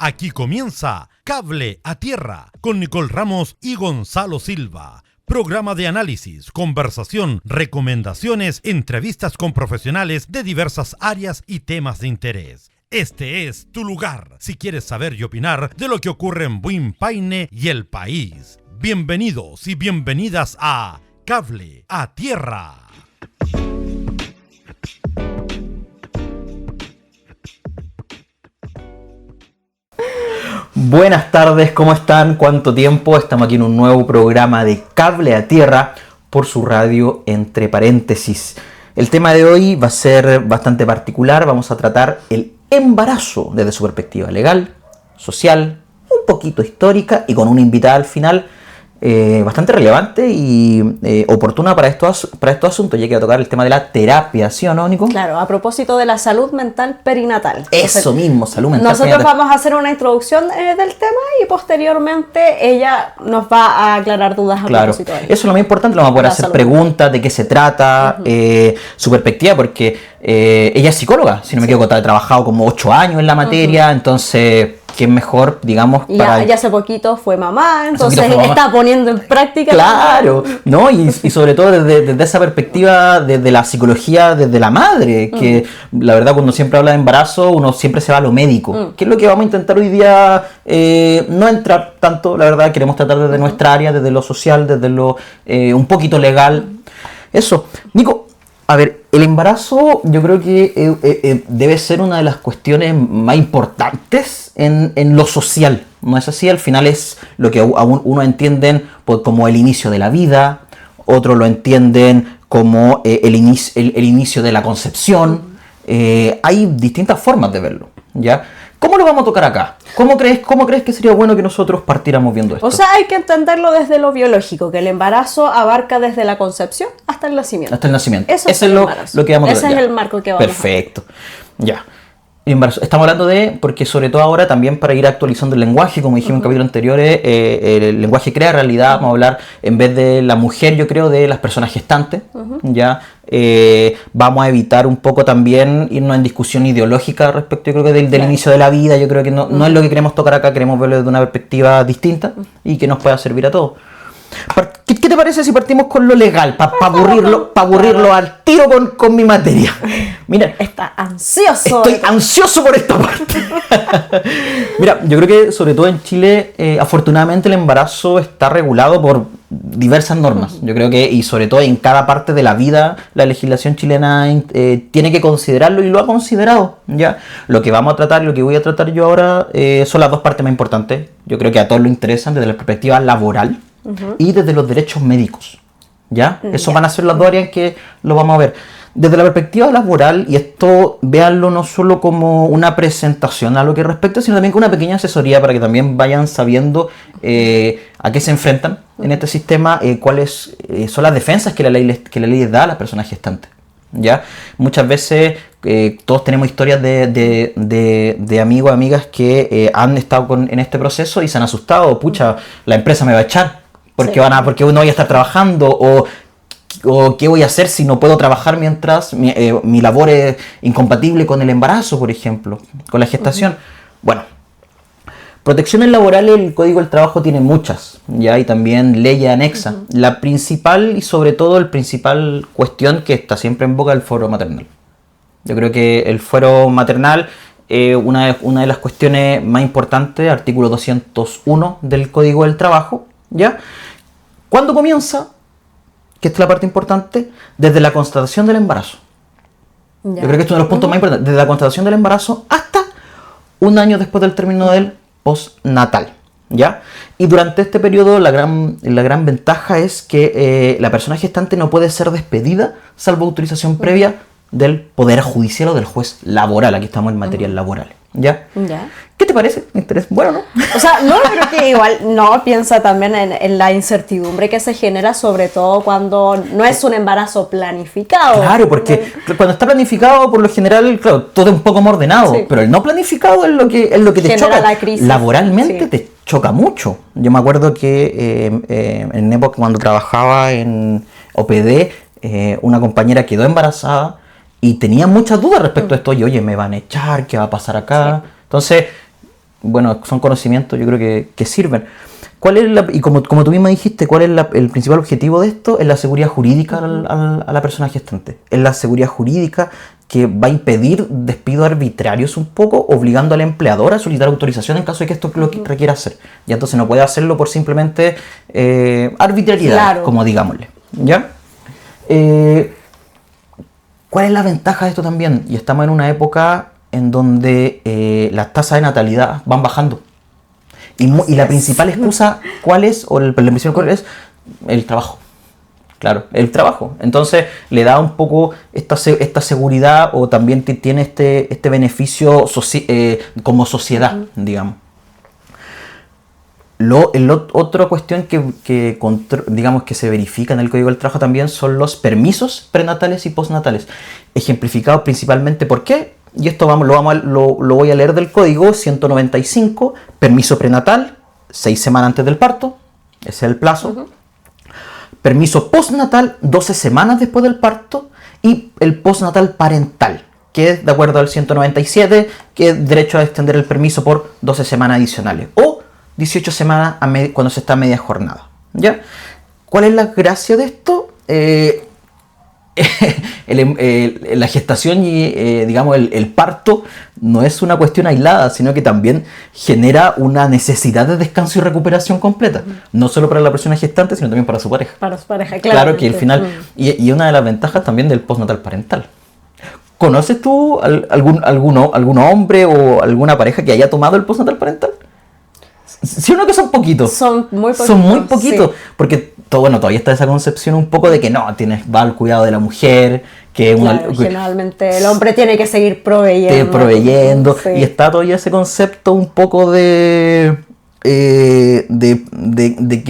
Aquí comienza Cable a Tierra con Nicole Ramos y Gonzalo Silva. Programa de análisis, conversación, recomendaciones, entrevistas con profesionales de diversas áreas y temas de interés. Este es tu lugar si quieres saber y opinar de lo que ocurre en Buin Paine y el país. Bienvenidos y bienvenidas a Cable a Tierra. Buenas tardes, ¿cómo están? ¿Cuánto tiempo? Estamos aquí en un nuevo programa de Cable a Tierra por su radio Entre Paréntesis. El tema de hoy va a ser bastante particular. Vamos a tratar el embarazo desde su perspectiva legal, social, un poquito histórica y con una invitada al final bastante relevante y oportuna para estos asuntos, ya que va a tocar el tema de la terapia, ¿sí o no, Nico? Claro, a propósito de la salud mental perinatal. Eso mismo, salud mental Nosotros perinatal. vamos a hacer una introducción del tema y posteriormente ella nos va a aclarar dudas a propósito de ello. Eso es lo más importante, le vamos a poder hacer preguntas de qué se trata, su perspectiva, porque ella es psicóloga, si no me equivoco, ha trabajado como 8 años en la materia, entonces... que es mejor, digamos, para... Ya hace poquito fue mamá, entonces está poniendo en práctica... Claro, ¿no? Y sobre todo desde esa perspectiva, desde la psicología, desde la madre, que la verdad cuando siempre habla de embarazo, uno siempre se va a lo médico, que es lo que vamos a intentar hoy día no entrar tanto, la verdad, queremos tratar desde nuestra área, desde lo social, desde lo un poquito legal. Eso. Nico, a ver, el embarazo yo creo que debe ser una de las cuestiones más importantes en lo social, ¿no es así? Al final es lo que uno entienden como el inicio de la vida, otros lo entienden como el inicio de la concepción. Hay distintas formas de verlo, ¿ya? ¿Cómo lo vamos a tocar acá? ¿Cómo crees que sería bueno que nosotros partiéramos viendo esto? O sea, hay que entenderlo desde lo biológico, que el embarazo abarca desde la concepción hasta el nacimiento. Hasta el nacimiento. Eso Ese es lo que vamos a ver. Ese es el marco que vamos Perfecto. Ya. Embarazo. Estamos hablando porque sobre todo ahora también para ir actualizando el lenguaje, como dijimos en capítulos anteriores, el lenguaje crea realidad. Vamos a hablar, en vez de la mujer, yo creo, de las personas gestantes. Ya vamos a evitar un poco también irnos en discusión ideológica respecto, yo creo que del inicio de la vida. Yo creo que no es lo que queremos tocar acá, queremos verlo desde una perspectiva distinta y que nos pueda servir a todos. ¿Qué te parece si partimos con lo legal? Para aburrirlo al tiro con mi materia. Mira, está ansioso. Estoy ansioso por esta parte. Mira, yo creo que sobre todo en Chile, afortunadamente el embarazo está regulado por diversas normas. Yo creo que, y sobre todo en cada parte de la vida, la legislación chilena tiene que considerarlo y lo ha considerado. ¿Ya? Lo que vamos a tratar y lo que voy a tratar yo ahora son las dos partes más importantes. Yo creo que a todos lo interesan desde la perspectiva laboral y desde los derechos médicos. ¿Ya? Eso van a ser las dos áreas que lo vamos a ver. Desde la perspectiva laboral, y esto véanlo no solo como una presentación a lo que respecta, sino también como una pequeña asesoría para que también vayan sabiendo a qué se enfrentan en este sistema, cuáles son las defensas que la ley les da a las personas gestantes. ¿Ya? Muchas veces todos tenemos historias de amigos, amigas que han estado en este proceso y se han asustado. Pucha, la empresa me va a echar porque uno voy a estar trabajando o qué voy a hacer si no puedo trabajar mientras mi labor es incompatible con el embarazo, por ejemplo, con la gestación. Bueno, protecciones laborales, el Código del Trabajo tiene muchas, ¿ya? Y también leyes anexas. La principal y sobre todo el principal cuestión que está siempre en boca es el fuero maternal. Yo creo que el fuero maternal una de las cuestiones más importantes, artículo 201 del Código del Trabajo, ¿ya? ¿Cuándo comienza? Que esta es la parte importante, desde la constatación del embarazo. Ya. Yo creo que este es uno de los puntos más importantes, desde la constatación del embarazo hasta un año después del término del postnatal, ¿ya? Y durante este periodo la gran ventaja es que la persona gestante no puede ser despedida salvo autorización previa del Poder Judicial o del juez laboral. Aquí estamos en materias laborales, ¿ya? ¿Qué te parece? Bueno, ¿no? O sea, no, creo que igual piensa también en la incertidumbre que se genera, sobre todo cuando no es un embarazo planificado. Claro, porque cuando está planificado, por lo general, claro, todo es un poco más ordenado, pero el no planificado es lo que te choca. La crisis. Laboralmente te choca mucho. Yo me acuerdo que en época cuando trabajaba en OPD, una compañera quedó embarazada y tenía muchas dudas respecto a esto. Y oye, me van a echar, ¿qué va a pasar acá? Entonces, bueno, son conocimientos, yo creo que sirven. ¿Cuál es y como tú misma dijiste, cuál es el principal objetivo de esto? Es la seguridad jurídica a la persona gestante. Es la seguridad jurídica que va a impedir despidos arbitrarios un poco, obligando al empleador a solicitar autorización en caso de que esto lo requiera hacer. Y entonces no puede hacerlo por simplemente arbitrariedad, claro, como digámosle. ¿Ya? ¿Cuál es la ventaja de esto también? Y estamos en una época en donde las tasas de natalidad van bajando. Y la principal excusa, ¿cuál es? O el principal cuál es el trabajo. Claro, el trabajo. Entonces le da un poco esta seguridad, o también tiene este beneficio como sociedad, digamos. Otra cuestión digamos que se verifica en el Código del Trabajo también son los permisos prenatales y postnatales, ejemplificados principalmente por qué. Y esto lo voy a leer del código 195, permiso prenatal, 6 semanas antes del parto, ese es el plazo. Permiso postnatal, 12 semanas después del parto, y el postnatal parental, que es de acuerdo al 197, que es derecho a extender el permiso por 12 semanas adicionales, o 18 semanas cuando se está a media jornada. ¿Ya? ¿Cuál es la gracia de esto? La gestación y digamos el parto no es una cuestión aislada, sino que también genera una necesidad de descanso y recuperación completa, no solo para la persona gestante, sino también para su pareja. Para su pareja, claro que al final, y una de las ventajas también del postnatal parental. ¿Conoces tú algún hombre o alguna pareja que haya tomado el postnatal parental? ¿Sí o no que son poquitos? Son muy poquitos. Son muy poquitos, sí. Porque todavía está esa concepción un poco de que no, va al cuidado de la mujer, que generalmente el hombre tiene que seguir proveyendo. Sí. Y está todavía ese concepto un poco de que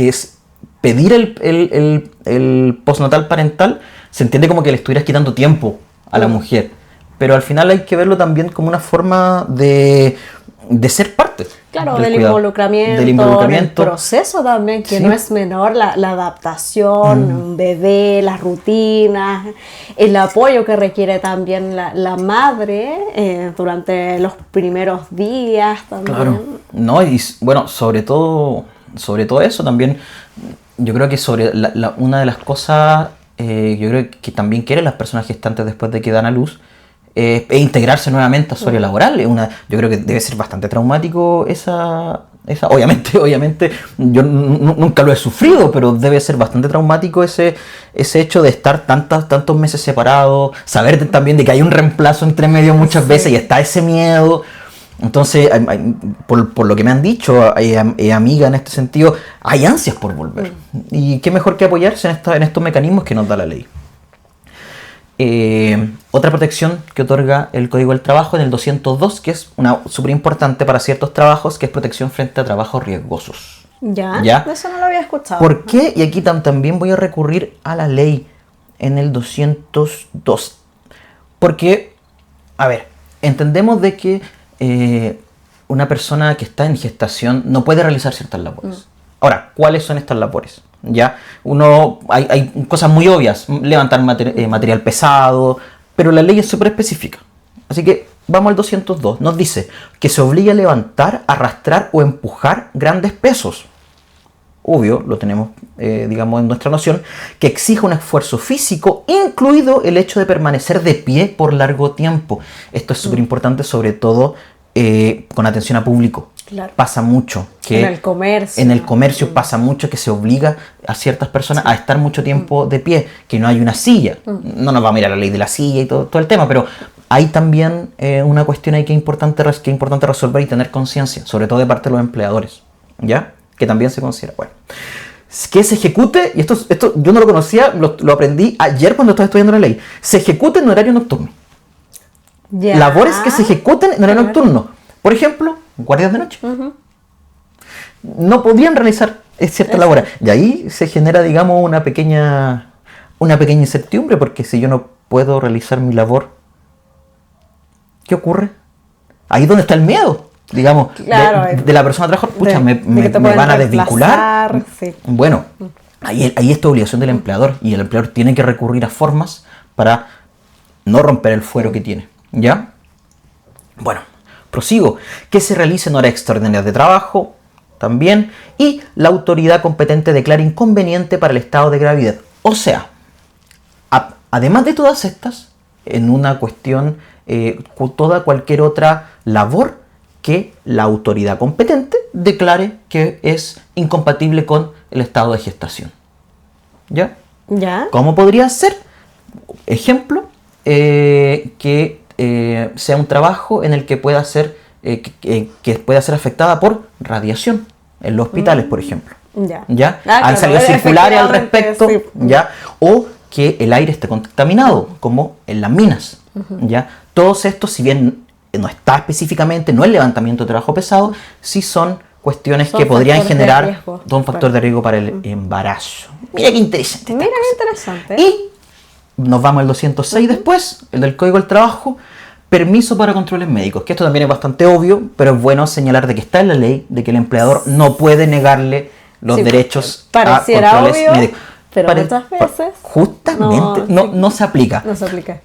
es pedir el postnatal parental, se entiende como que le estuvieras quitando tiempo a la mujer, pero al final hay que verlo también como una forma de ser parte. Claro, del involucramiento, del proceso también, que sí, no es menor, la adaptación, un bebé, las rutinas, el apoyo que requiere también la madre durante los primeros días también. Claro, no, y bueno, sobre todo eso también, yo creo que una de las cosas, yo creo que también quieren las personas gestantes después de que dan a luz, e integrarse nuevamente a su área laboral. Yo creo que debe ser bastante traumático esa obviamente yo nunca lo he sufrido, pero debe ser bastante traumático ese hecho de estar tantos meses separados, saber también de que hay un reemplazo entre medio muchas veces, y está ese miedo. Entonces, por lo que me han dicho, amiga, en este sentido, hay ansias por volver. Y qué mejor que apoyarse en estos mecanismos que nos da la ley. Otra protección que otorga el Código del Trabajo en el 202, que es una súper importante para ciertos trabajos, que es protección frente a trabajos riesgosos. ¿Ya? Eso no lo había escuchado. ¿Por qué? Y aquí también voy a recurrir a la ley en el 202. Porque, a ver, entendemos de que una persona que está en gestación no puede realizar ciertas labores. Ahora, ¿cuáles son estas labores? ¿Ya? Hay cosas muy obvias, levantar material pesado, pero la ley es súper específica. Así que vamos al 202. Nos dice que se obliga a levantar, arrastrar o empujar grandes pesos. Obvio, lo tenemos, digamos, en nuestra noción, que exija un esfuerzo físico, incluido el hecho de permanecer de pie por largo tiempo. Esto es súper importante, sobre todo con atención a público. Claro. Pasa mucho que en el comercio pasa mucho que se obliga a ciertas personas a estar mucho tiempo de pie, que no hay una silla. No nos va a mirar la ley de la silla y todo el tema, pero hay también una cuestión ahí que es importante resolver y tener conciencia, sobre todo de parte de los empleadores, ¿ya? Que también se considera. Bueno, que se ejecute, y esto yo no lo conocía, lo aprendí ayer cuando estaba estudiando la ley, se ejecute en horario nocturno. Ya. Labores que se ejecuten en horario nocturno. Por ejemplo, guardias de noche. No podían realizar ciertas labores. Y ahí se genera, digamos, una pequeña incertidumbre, porque si yo no puedo realizar mi labor, ¿qué ocurre? Ahí es donde está el miedo, digamos, claro, de la persona trabajadora. Pucha, me van a desvincular. Sí. Bueno, ahí está obligación del empleador, y el empleador tiene que recurrir a formas para no romper el fuero que tiene. ¿Ya? Bueno, Prosigo. Que se realicen horas extraordinarias de trabajo, también. Y la autoridad competente declara inconveniente para el estado de gravidad. O sea, además de todas estas, en una cuestión, cualquier otra labor que la autoridad competente declare que es incompatible con el estado de gestación. ¿Ya? ¿Cómo podría ser? Ejemplo, que sea un trabajo en el que pueda ser que pueda ser afectada por radiación en los hospitales, por ejemplo. ¿Ya? Han salido circulares al respecto, sí. ¿Ya? O que el aire esté contaminado, como en las minas. ¿Ya? Todos estos, si bien no está específicamente, no es levantamiento de trabajo pesado, sí son cuestiones que podrían generar un factor de riesgo para el embarazo. Mira qué interesante. Mira qué interesante. Y nos vamos al 206 después, el del Código del Trabajo, permiso para controles médicos, que esto también es bastante obvio, pero es bueno señalar de que está en la ley, de que el empleador no puede negarle los derechos a controles obvio, médicos. Pero muchas veces justamente no se aplica. No se aplica.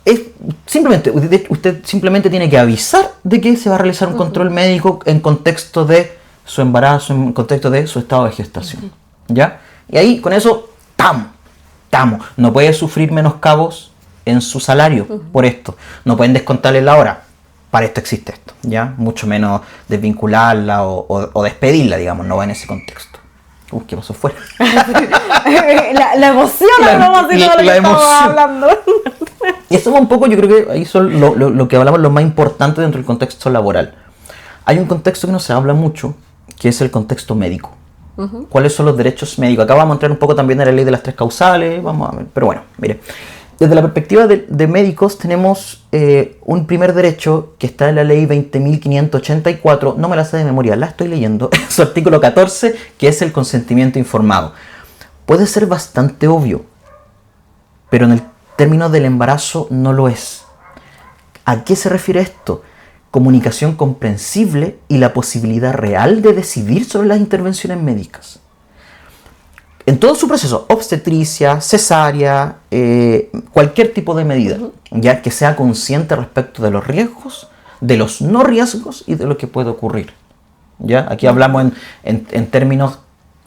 Es simplemente, usted simplemente tiene que avisar de que se va a realizar un control médico en contexto de su embarazo, en contexto de su estado de gestación. ¿Ya? Y ahí, con eso, estamos. No puede sufrir menoscabos en su salario por esto. No pueden descontarle la hora. Para esto existe esto, ¿ya? Mucho menos desvincularla o despedirla, digamos, no va en ese contexto. ¿Qué pasó fuera? la emoción, la emoción. Hablando. Y eso va un poco, yo creo que ahí son lo que hablamos, lo más importante dentro del contexto laboral. Hay un contexto que no se habla mucho, que es el contexto médico. ¿Cuáles son los derechos médicos? Acá vamos a entrar un poco también en la ley de las 3 causales, vamos a ver, pero bueno, mire. Desde la perspectiva de médicos tenemos un primer derecho que está en la ley 20.584, no me la sé de memoria, la estoy leyendo, su artículo 14, que es el consentimiento informado. Puede ser bastante obvio, pero en el término del embarazo no lo es. ¿A qué se refiere esto? Comunicación comprensible y la posibilidad real de decidir sobre las intervenciones médicas. En todo su proceso, obstetricia, cesárea, cualquier tipo de medida, ya que sea consciente respecto de los riesgos, de los no riesgos y de lo que puede ocurrir. ¿Ya? Aquí hablamos en términos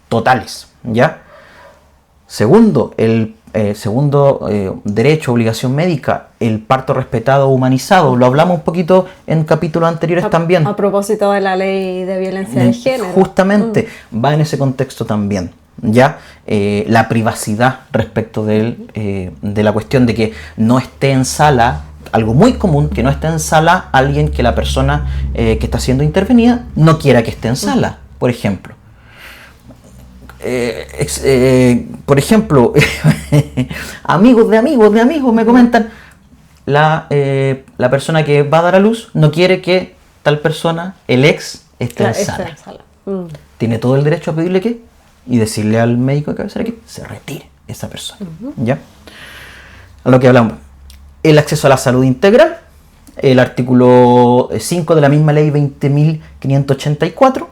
totales. ¿Ya? Segundo, derecho, obligación médica, el parto respetado, humanizado. Lo hablamos un poquito en capítulos anteriores también. A propósito de la ley de violencia de género. Justamente, va en ese contexto también. ¿Ya? La privacidad respecto de la cuestión de que no esté en sala, algo muy común, que no esté en sala alguien que la persona que está siendo intervenida no quiera que esté en sala, por ejemplo. Por ejemplo, amigos de amigos me comentan, la persona que va a dar a luz no quiere que tal persona, el ex, esté en sala. Tiene todo el derecho a pedirle que y decirle al médico de cabecera que se retire esa persona. ¿Ya? A lo que hablamos. El acceso a la salud integral, el artículo 5 de la misma ley 20.584,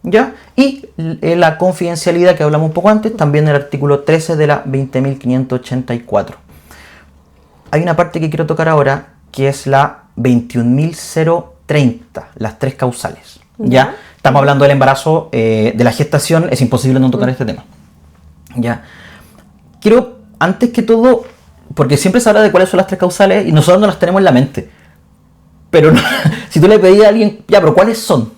¿ya? Y la confidencialidad que hablamos un poco antes, también el artículo 13 de la 20.584. Hay una parte que quiero tocar ahora, que es la 21.030, las 3 causales. ¿Ya? Estamos hablando del embarazo, de la gestación, es imposible no tocar este tema. ¿Ya? Quiero, antes que todo, porque siempre se habla de cuáles son las 3 causales y nosotros no las tenemos en la mente. Pero no, si tú le pedías a alguien, ya, pero ¿cuáles son?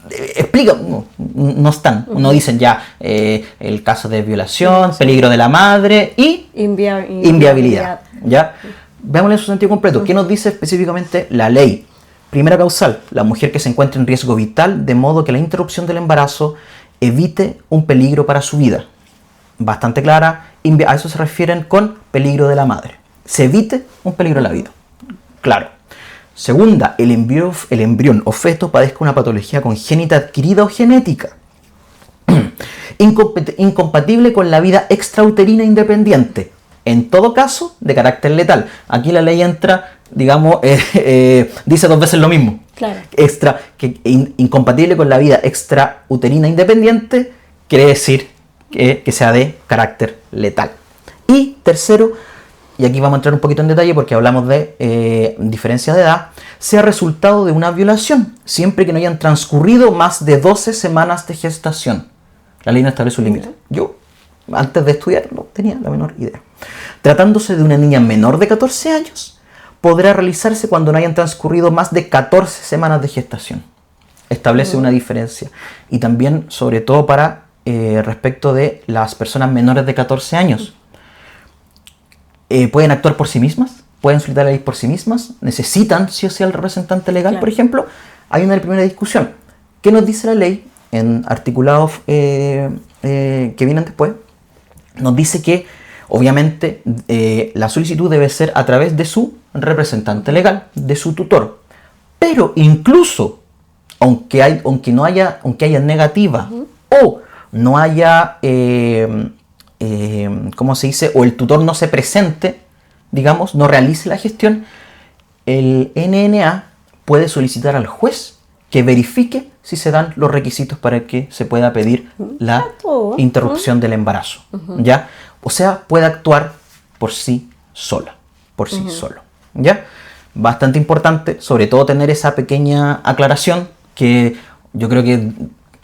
Explica, no están. No dicen ya el caso de violación, peligro de la madre y inviabilidad. ¿Ya? Veámoslo en su sentido completo. ¿Qué nos dice específicamente la ley? Primera causal, la mujer que se encuentra en riesgo vital de modo que la interrupción del embarazo evite un peligro para su vida. Bastante clara, a eso se refieren con peligro de la madre. Se evite un peligro de la vida. Claro. Segunda, el embrión o feto padezca una patología congénita adquirida o genética. Incompatible con la vida extrauterina independiente. En todo caso, de carácter letal. Aquí la ley entra, digamos, dice 2 veces lo mismo. Claro. Incompatible con la vida extrauterina independiente quiere decir que sea de carácter letal. Y tercero, y aquí vamos a entrar un poquito en detalle porque hablamos de diferencias de edad, sea resultado de una violación, siempre que no hayan transcurrido más de 12 semanas de gestación. La ley no establece un límite. Yo, antes de estudiar, no tenía la menor idea. Tratándose de una niña menor de 14 años, podrá realizarse cuando no hayan transcurrido más de 14 semanas de gestación. Establece una diferencia. Y también, sobre todo, para respecto de las personas menores de 14 años. Pueden actuar por sí mismas, pueden solicitar la ley por sí mismas, necesitan sí o sí al representante legal, por ejemplo. Hay una primera discusión. ¿Qué nos dice la ley en articulados que vienen después? Nos dice que, obviamente, la solicitud debe ser a través de su representante legal, de su tutor. Pero incluso, aunque haya negativa o no haya, ¿cómo se dice? O el tutor no se presente, digamos, no realice la gestión, el NNA puede solicitar al juez que verifique si se dan los requisitos para que se pueda pedir la interrupción del embarazo, ¿ya? O sea, puede actuar por sí sola, por sí solo, ¿ya? Bastante importante, sobre todo tener esa pequeña aclaración que yo creo que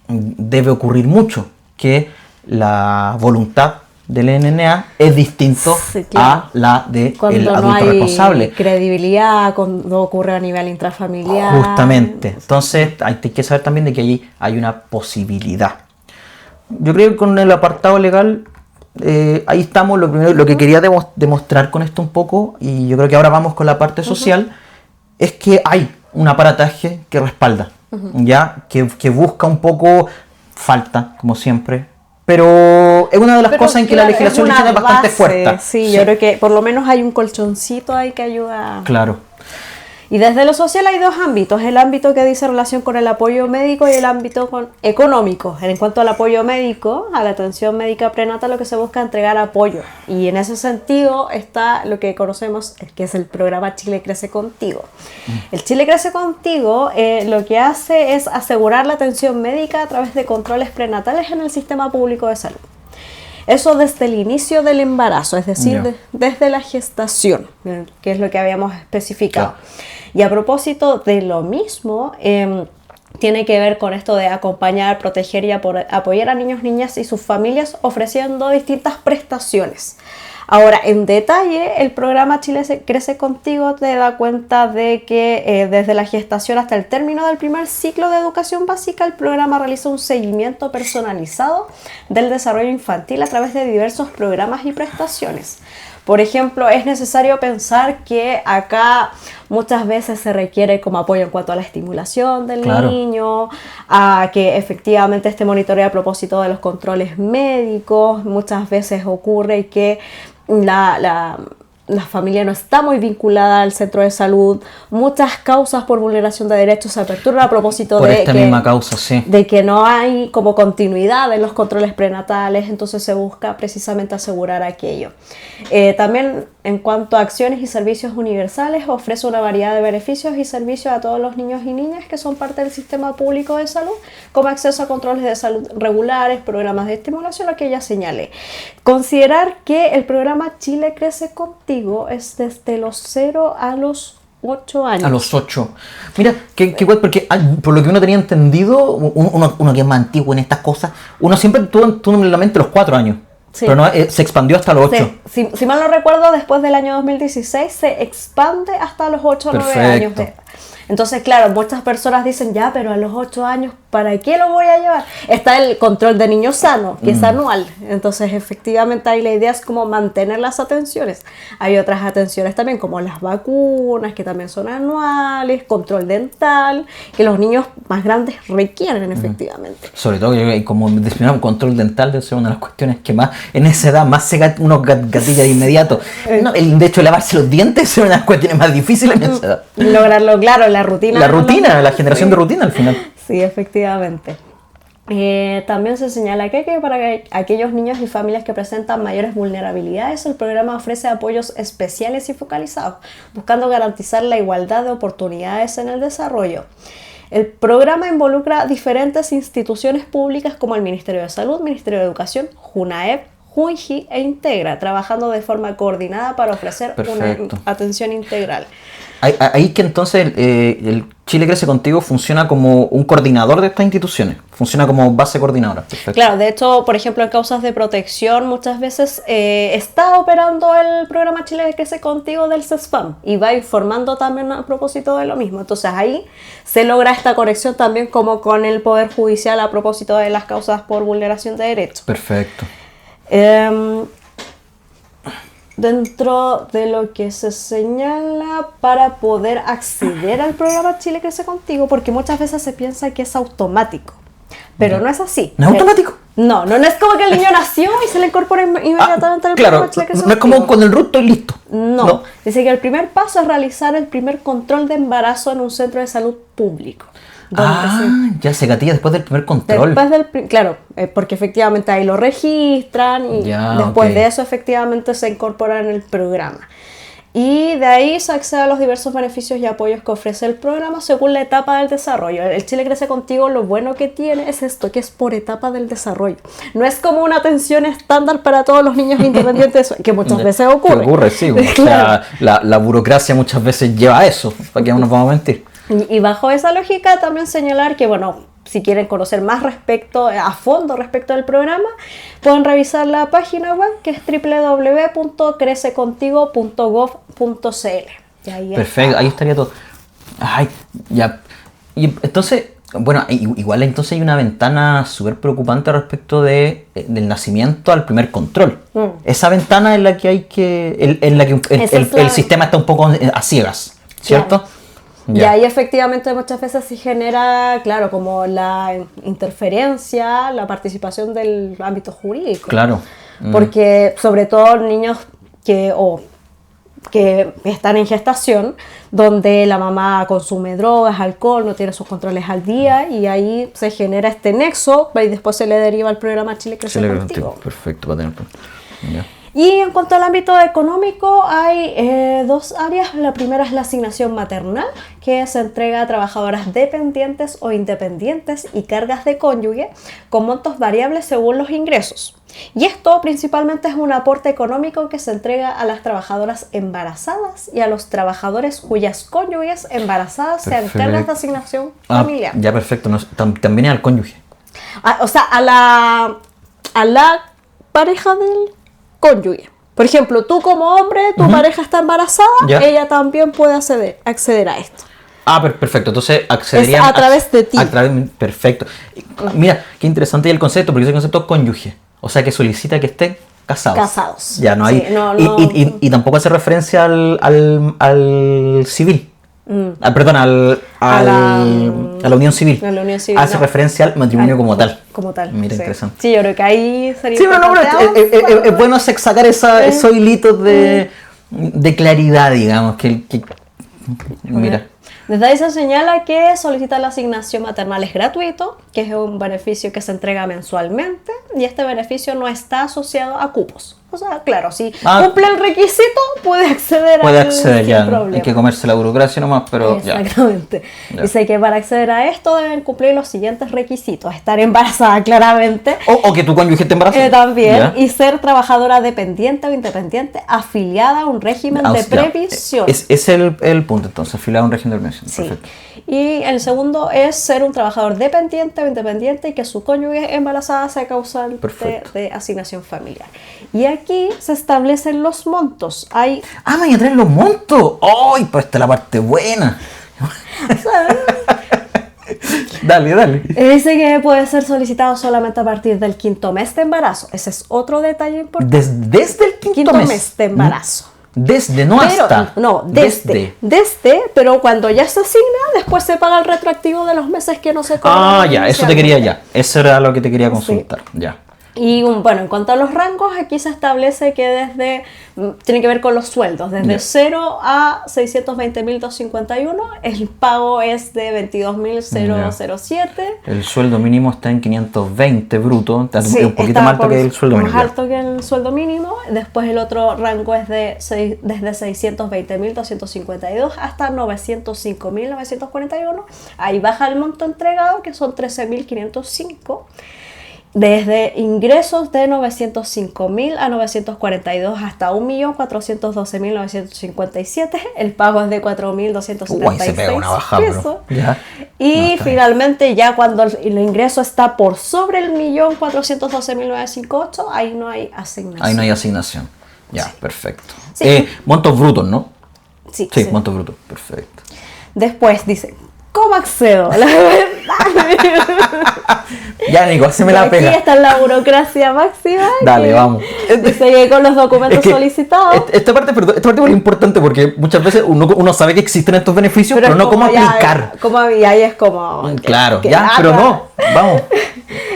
debe ocurrir mucho, que la voluntad del NNA es distinto a la del adulto responsable. Credibilidad cuando ocurre a nivel intrafamiliar. Justamente. Entonces hay que saber también de que allí hay una posibilidad. Yo creo que con el apartado legal ahí estamos. Lo que quería demostrar con esto un poco, y yo creo que ahora vamos con la parte social, es que hay un aparataje que respalda, ya que busca un poco, falta como siempre, pero es una de las cosas en que la legislación es bastante fuerte. Sí, yo creo que por lo menos hay un colchoncito ahí que ayuda. Claro. Y desde lo social hay dos ámbitos, el ámbito que dice relación con el apoyo médico y el ámbito económico. En cuanto al apoyo médico, a la atención médica prenatal, lo que se busca es entregar apoyo. Y en ese sentido está lo que conocemos, que es el programa Chile Crece Contigo. El Chile Crece Contigo lo que hace es asegurar la atención médica a través de controles prenatales en el sistema público de salud. Eso desde el inicio del embarazo, es decir, desde la gestación, que es lo que habíamos especificado. Y a propósito de lo mismo, tiene que ver con esto de acompañar, proteger y apoyar a niños, niñas y sus familias ofreciendo distintas prestaciones. Ahora, en detalle, el programa Chile Crece Contigo te da cuenta de que desde la gestación hasta el término del primer ciclo de educación básica, el programa realiza un seguimiento personalizado del desarrollo infantil a través de diversos programas y prestaciones. Por ejemplo, es necesario pensar que acá muchas veces se requiere como apoyo en cuanto a la estimulación del niño, a que efectivamente esté monitoreado a propósito de los controles médicos. Muchas veces ocurre que la familia no está muy vinculada al centro de salud. Muchas causas por vulneración de derechos se aperturan a propósito de que no hay como continuidad en los controles prenatales, entonces se busca precisamente asegurar aquello. También en cuanto a acciones y servicios universales, ofrece una variedad de beneficios y servicios a todos los niños y niñas que son parte del sistema público de salud, como acceso a controles de salud regulares, programas de estimulación, lo que ya señalé. Considerar que el programa Chile Crece Contigo es desde los 0 a los 8 años. A los 8. Mira, qué guay, porque por lo que uno tenía entendido, uno que es más antiguo en estas cosas, uno siempre tuvo en la mente los 4 años. Sí. Pero no, se expandió hasta los 8. Sí. Si mal no recuerdo, después del año 2016 se expande hasta los 8 o 9 años. Entonces, claro, muchas personas dicen, ya, pero a los 8 años, ¿para qué lo voy a llevar? Está el control de niño sano, que es anual. Entonces, efectivamente, ahí la idea es como mantener las atenciones. Hay otras atenciones también, como las vacunas, que también son anuales, control dental, que los niños más grandes requieren, efectivamente. Sobre todo, como mencionaba, control dental debe ser una de las cuestiones que más, en esa edad, más se unos gatilla de inmediato. No, de hecho, lavarse los dientes es una de las cuestiones más difíciles en esa edad. Lograrlo, claro, la rutina. La generación de rutina al final. Sí, efectivamente. También se señala que para aquellos niños y familias que presentan mayores vulnerabilidades, el programa ofrece apoyos especiales y focalizados, buscando garantizar la igualdad de oportunidades en el desarrollo. El programa involucra diferentes instituciones públicas como el Ministerio de Salud, Ministerio de Educación, JUNAEP, Junji e Integra, trabajando de forma coordinada para ofrecer una atención integral. Ahí que entonces el Chile Crece Contigo funciona como un coordinador de estas instituciones, funciona como base coordinadora. Perfecto. Claro, de hecho, por ejemplo, en causas de protección muchas veces está operando el programa Chile Crece Contigo del CESFAM y va informando también a propósito de lo mismo. Entonces ahí se logra esta conexión también como con el Poder Judicial a propósito de las causas por vulneración de derechos. Perfecto. Dentro de lo que se señala para poder acceder al programa Chile Crece Contigo, porque muchas veces se piensa que es automático, pero no es así. ¿No es automático? No es como que el niño nació y se le incorpora inmediatamente al programa Chile Crece Contigo. No es como con el RUT estoy listo. No, dice que el primer paso es realizar el primer control de embarazo en un centro de salud público. Ya se gatilla después del primer control. Claro, porque efectivamente ahí lo registran y después de eso efectivamente se incorpora en el programa. Y de ahí se accede a los diversos beneficios y apoyos que ofrece el programa según la etapa del desarrollo. El Chile Crece Contigo, lo bueno que tiene es esto, que es por etapa del desarrollo. No es como una atención estándar para todos los niños independientes, que muchas veces ocurre. Ocurre, sí. Claro. O sea, la burocracia muchas veces lleva a eso, para que no nos vamos a mentir. Y bajo esa lógica también señalar que, bueno, si quieren conocer más a fondo respecto del programa, pueden revisar la página web que es www.crececontigo.gov.cl. Perfecto, ahí estaría todo. Ay, ya. Y entonces, bueno, igual entonces hay una ventana súper preocupante respecto del nacimiento al primer control. Esa ventana es la que hay que... en la que el sistema está un poco a ciegas, ¿cierto? Claro. Y ahí efectivamente muchas veces se genera, claro, como la interferencia, la participación del ámbito jurídico. Claro. Porque sobre todo niños que están en gestación, donde la mamá consume drogas, alcohol, no tiene sus controles al día, y ahí se genera este nexo y después se le deriva al programa Chile Crece Contigo. Perfecto, para tener. Ya. Y en cuanto al ámbito económico, hay dos áreas. La primera es la asignación maternal, que se entrega a trabajadoras dependientes o independientes y cargas de cónyuge con montos variables según los ingresos. Y esto principalmente es un aporte económico que se entrega a las trabajadoras embarazadas y a los trabajadores cuyas cónyuges embarazadas sean cargas de asignación familiar. Ya, perfecto. También al cónyuge. O sea, a la pareja del cónyuge. Por ejemplo, tú como hombre, tu pareja está embarazada, ella también puede acceder a esto. Perfecto. Entonces accedería a través de ti. Perfecto. Mira, qué interesante el concepto, porque ese concepto es cónyuge. O sea, que solicita que estén casados. Ya, no hay. Sí, y tampoco hace referencia al civil. Perdón, a la unión civil. Hace referencia al matrimonio como tal. Mira, interesante. Sí, yo creo que ahí sería. Sí, pero es bueno sacar esos hilitos de claridad, digamos. Mira. Desde ahí se señala que solicitar la asignación maternal es gratuito, que es un beneficio que se entrega mensualmente, y este beneficio no está asociado a cupos. O sea, claro, si cumple el requisito, puede acceder ya. Problema. Hay que comerse la burocracia nomás, pero exactamente. Ya. Dice que para acceder a esto deben cumplir los siguientes requisitos: estar embarazada claramente. O que tu cónyuge esté embarazada. También. Ya. Y ser trabajadora dependiente o independiente afiliada a un régimen de previsión. Es el punto, entonces, afiliada a un régimen de previsión. Sí. Perfecto. Y el segundo es ser un trabajador dependiente o independiente y que su cónyuge embarazada sea causante de asignación familiar. Y aquí se establecen los montos. Me voy a traer los montos. ¡Ay! Pues esta es la parte buena. Dale. Dice que puede ser solicitado solamente a partir del 5º mes de embarazo. Ese es otro detalle importante. Desde el quinto mes de embarazo. Desde, no hasta. No, desde, pero cuando ya se asigna, después se paga el retroactivo de los meses que no se cobran. Eso te quería Eso era lo que te quería consultar. Sí. Ya. Y bueno, en cuanto a los rangos, aquí se establece que tiene que ver con los sueldos, desde 0 a 620.251, el pago es de 22.007. El sueldo mínimo está en 520 bruto, un poquito más alto que el sueldo mínimo. Más alto que el sueldo mínimo. Después el otro rango es desde 620.252 hasta 905.941. Ahí baja el monto entregado, que son 13.505. desde ingresos de 905.000 a 942 hasta 1.412.957, el pago es de 4.276 pesos. Y finalmente ya cuando el ingreso está por sobre el 1.412.958, ahí no hay asignación. Ahí no hay asignación. Ya, sí. Perfecto. Sí. Montos brutos, ¿no? Sí, montos brutos, perfecto. Después dice, ¿cómo accedo? La verdad. Ya, Nico, haceme la pega. Aquí está la burocracia máxima. Dale, vamos. Dice con los documentos solicitados. Esta parte es muy importante porque muchas veces uno sabe que existen estos beneficios, pero no cómo aplicar. Y ahí es como... Claro, pero no, vamos.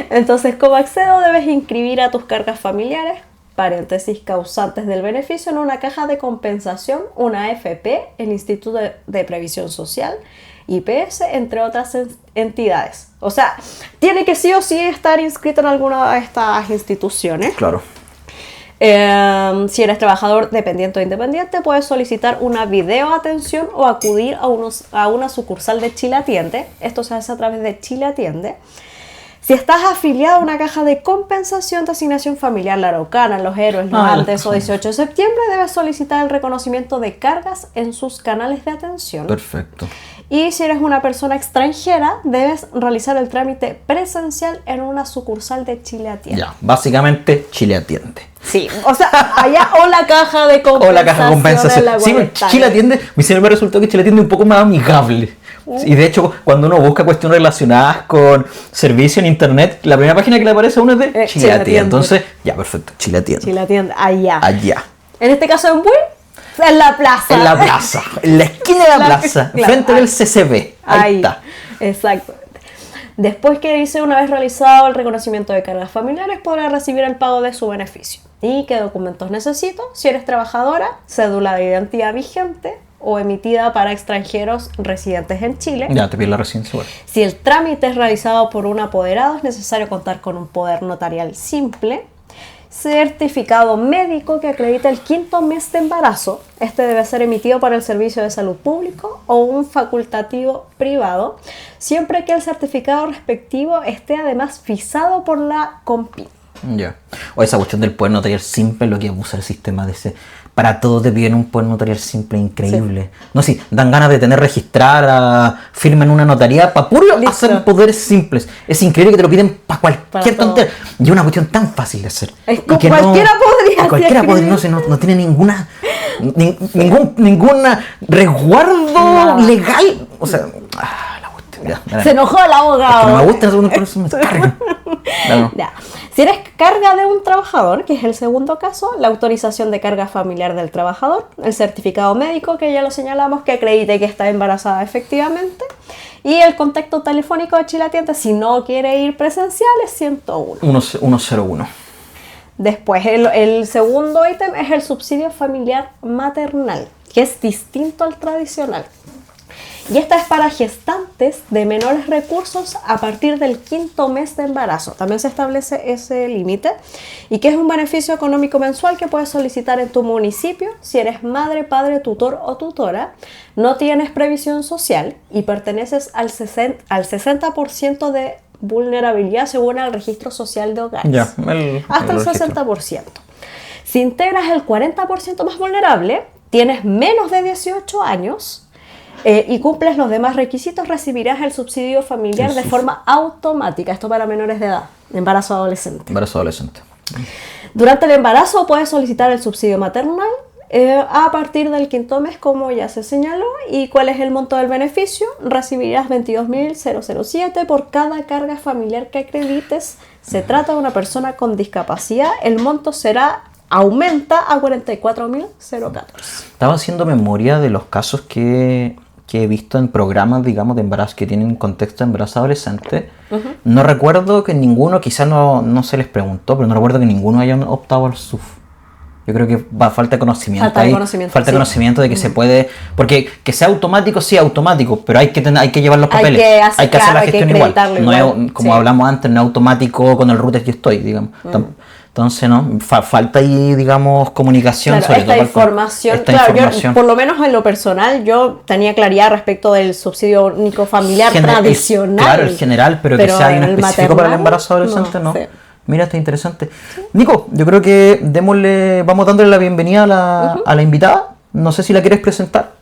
Entonces, ¿cómo accedo? Debes inscribir a tus cargas familiares, paréntesis, causantes del beneficio, en una caja de compensación, una AFP, el Instituto de Previsión Social, IPS, entre otras entidades. O sea, tiene que sí o sí estar inscrito en alguna de estas instituciones. Claro. Si eres trabajador dependiente o independiente, puedes solicitar una videoatención o acudir a una sucursal de Chile Atiende. Esto se hace a través de Chile Atiende. Si estás afiliado a una caja de compensación de asignación familiar, la Araucana, Los Héroes, Los Andes o 18 de septiembre, debes solicitar el reconocimiento de cargas en sus canales de atención. Perfecto. Y si eres una persona extranjera, debes realizar el trámite presencial en una sucursal de Chile Atiende. Ya, básicamente Chile Atiende. Sí, o sea, allá o la caja de compensación. O la caja de compensación. Sí, Chile Atiende, me resultó que Chile Atiende es un poco más amigable. Y de hecho, cuando uno busca cuestiones relacionadas con servicio en internet, la primera página que le aparece a uno es de Chile Atiende. Entonces, ya, perfecto, Chile Atiende. Chile Atiende, allá. Allá. En este caso en Buin, en la plaza. En la plaza, en la esquina de la plaza, claro, frente del CCB. Ahí está. Exactamente. Después que dice, una vez realizado el reconocimiento de cargas familiares, podrá recibir el pago de su beneficio. ¿Y qué documentos necesito? Si eres trabajadora, cédula de identidad vigente o emitida para extranjeros residentes en Chile. Ya, te pide la residencia. Bueno. Si el trámite es realizado por un apoderado, es necesario contar con un poder notarial simple. Certificado médico que acredite el 5º mes de embarazo. Este debe ser emitido por el Servicio de Salud Público o un facultativo privado, siempre que el certificado respectivo esté además visado por la COMPIN. Ya. O esa cuestión del poder notarial simple, lo que abusa el sistema de ese. Para todos te piden un poder notarial simple, increíble. Sí. No sé, dan ganas de tener registrada firma en una notaría para puro hacer poderes simples. Es increíble que te lo piden para cualquier tontería. Y es una cuestión tan fácil de hacer. Es que cualquiera podría. Cualquiera podría, no tiene ningún resguardo legal. O sea, la cuestión. Ya, se enojó el abogado. Es que no me gusta el segundo, por eso me cargan. Claro. Ya. Si eres carga de un trabajador, que es el segundo caso, la autorización de carga familiar del trabajador, el certificado médico, que ya lo señalamos, que acredite que está embarazada efectivamente, y el contacto telefónico de Chile Atiende, si no quiere ir presencial, es 101. 101. Después, el segundo ítem es el subsidio familiar maternal, que es distinto al tradicional. Y esta es para gestantes de menores recursos a partir del 5º mes de embarazo. También se establece ese límite y que es un beneficio económico mensual que puedes solicitar en tu municipio si eres madre, padre, tutor o tutora, no tienes previsión social y perteneces al 60% de vulnerabilidad según el registro social de hogares. Ya, hasta el 60%. Si integras el 40% más vulnerable, tienes menos de 18 años, y cumples los demás requisitos, recibirás el subsidio familiar de forma automática. Esto para menores de edad, embarazo adolescente. Durante el embarazo puedes solicitar el subsidio maternal a partir del 5º mes, como ya se señaló. ¿Y cuál es el monto del beneficio? Recibirás 22.007 por cada carga familiar que acredites. Se trata de una persona con discapacidad. El monto aumenta a 44.014. Estaba haciendo memoria de los casos que he visto en programas, digamos, de embarazo que tienen contexto de embarazo adolescente. No recuerdo que ninguno, quizás no se les preguntó, pero no recuerdo que ninguno haya optado al SUF. Yo creo que falta de conocimiento. Falta de conocimiento de que se puede, porque que sea automático, sí, automático, pero hay que llevar los papeles, hay que hacer la gestión igual. No es, como hablamos antes, no es automático con el router yo estoy, digamos. Entonces, no, falta ahí, digamos, comunicación. Claro, sobre información. Yo, por lo menos en lo personal, yo tenía claridad respecto del subsidio único familiar tradicional. Claro, el general, pero que sea un específico maternal, para el embarazo adolescente, no. Sí. Mira, está interesante. Sí. Nico, yo creo que vamos dándole la bienvenida a la invitada. No sé si la quieres presentar.